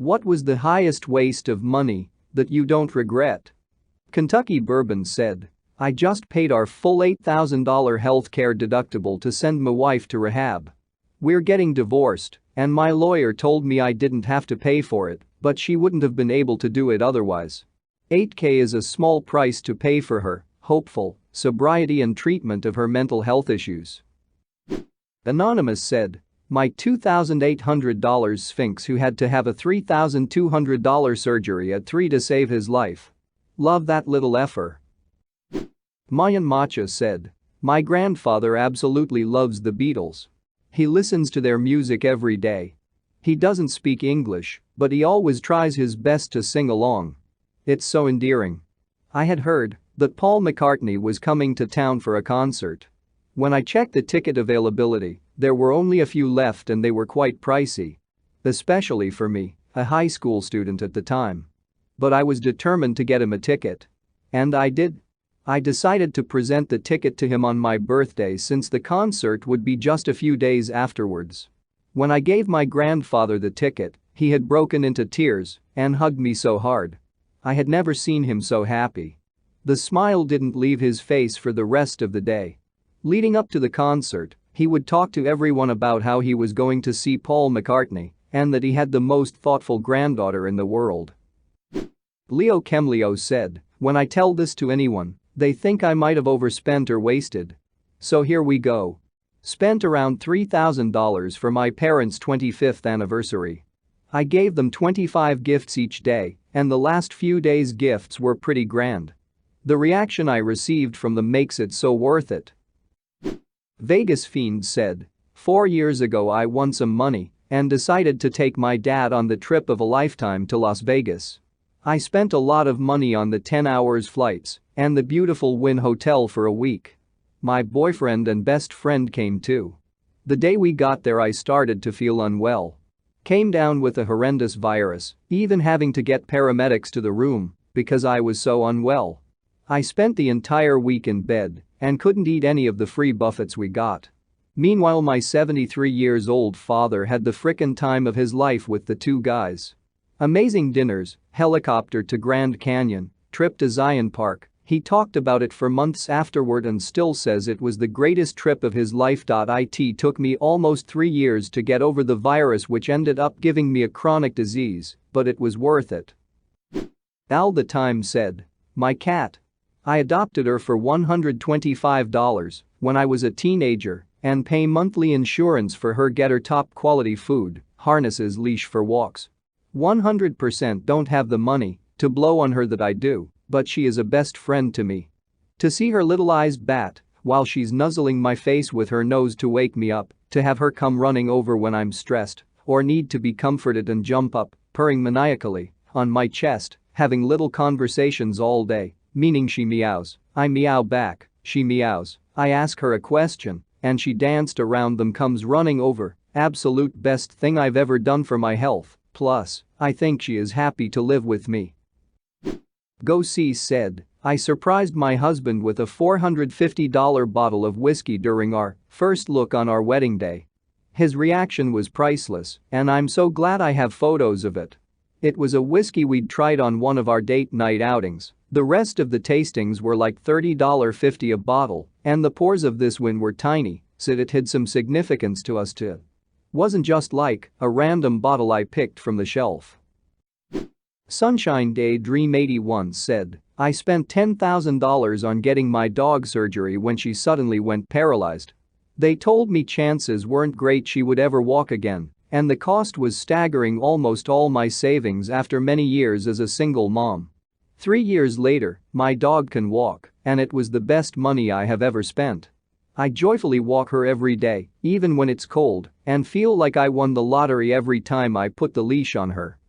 What was the highest waste of money that you don't regret? Kentucky Bourbon said, I just paid our full $8,000 healthcare deductible to send my wife to rehab. We're getting divorced, and my lawyer told me I didn't have to pay for it, but she wouldn't have been able to do it otherwise. $8K is a small price to pay for her hopeful sobriety and treatment of her mental health issues. Anonymous said, my $2,800 Sphinx who had to have a $3,200 surgery at 3 to save his life. Love that little effer. Mayan Macha said, my grandfather absolutely loves the Beatles. He listens to their music every day. He doesn't speak English, but he always tries his best to sing along. It's so endearing. I had heard that Paul McCartney was coming to town for a concert. When I checked the ticket availability, there were only a few left and they were quite pricey. Especially for me, a high school student at the time. But I was determined to get him a ticket. And I did. I decided to present the ticket to him on my birthday since the concert would be just a few days afterwards. When I gave my grandfather the ticket, he had broken into tears and hugged me so hard. I had never seen him so happy. The smile didn't leave his face for the rest of the day. Leading up to the concert, he would talk to everyone about how he was going to see Paul McCartney and that he had the most thoughtful granddaughter in the world. Leo Kemlio said, when I tell this to anyone, they think I might have overspent or wasted. So here we go. Spent around $3,000 for my parents' 25th anniversary. I gave them 25 gifts each day, and the last few days' gifts were pretty grand. The reaction I received from them makes it so worth it. Vegas Fiend said, 4 years ago I won some money and decided to take my dad on the trip of a lifetime to Las Vegas. I spent a lot of money on the 10 hours flights and the beautiful Wynn Hotel for a week. My boyfriend and best friend came too. The day we got there I started to feel unwell. Came down with a horrendous virus, even having to get paramedics to the room because I was so unwell. I spent the entire week in bed and couldn't eat any of the free buffets we got. Meanwhile my 73-years-old father had the frickin' time of his life with the two guys. Amazing dinners, helicopter to Grand Canyon, trip to Zion Park. He talked about it for months afterward and still says it was the greatest trip of his life. It took me almost 3 years to get over the virus which ended up giving me a chronic disease, but it was worth it. Al the Time said, my cat. I adopted her for $125 when I was a teenager and pay monthly insurance for her, get her top quality food, harnesses, leash for walks. 100% don't have the money to blow on her that I do, but she is a best friend to me. To see her little eyes bat while she's nuzzling my face with her nose to wake me up, to have her come running over when I'm stressed or need to be comforted and jump up, purring maniacally on my chest, having little conversations all day, meaning she meows, I meow back, she meows, I ask her a question, and she danced around them, comes running over, absolute best thing I've ever done for my health, plus, I think she is happy to live with me. Go See said, I surprised my husband with a $450 bottle of whiskey during our first look on our wedding day. His reaction was priceless, and I'm so glad I have photos of it. It was a whiskey we'd tried on one of our date night outings. The rest of the tastings were like $30.50 a bottle, and the pours of this one were tiny, so it had some significance to us too. Wasn't just like a random bottle I picked from the shelf. Sunshine Daydream 81 said, I spent $10,000 on getting my dog surgery when she suddenly went paralyzed. They told me chances weren't great she would ever walk again, and the cost was staggering, almost all my savings after many years as a single mom. 3 years later, my dog can walk, and it was the best money I have ever spent. I joyfully walk her every day, even when it's cold, and feel like I won the lottery every time I put the leash on her.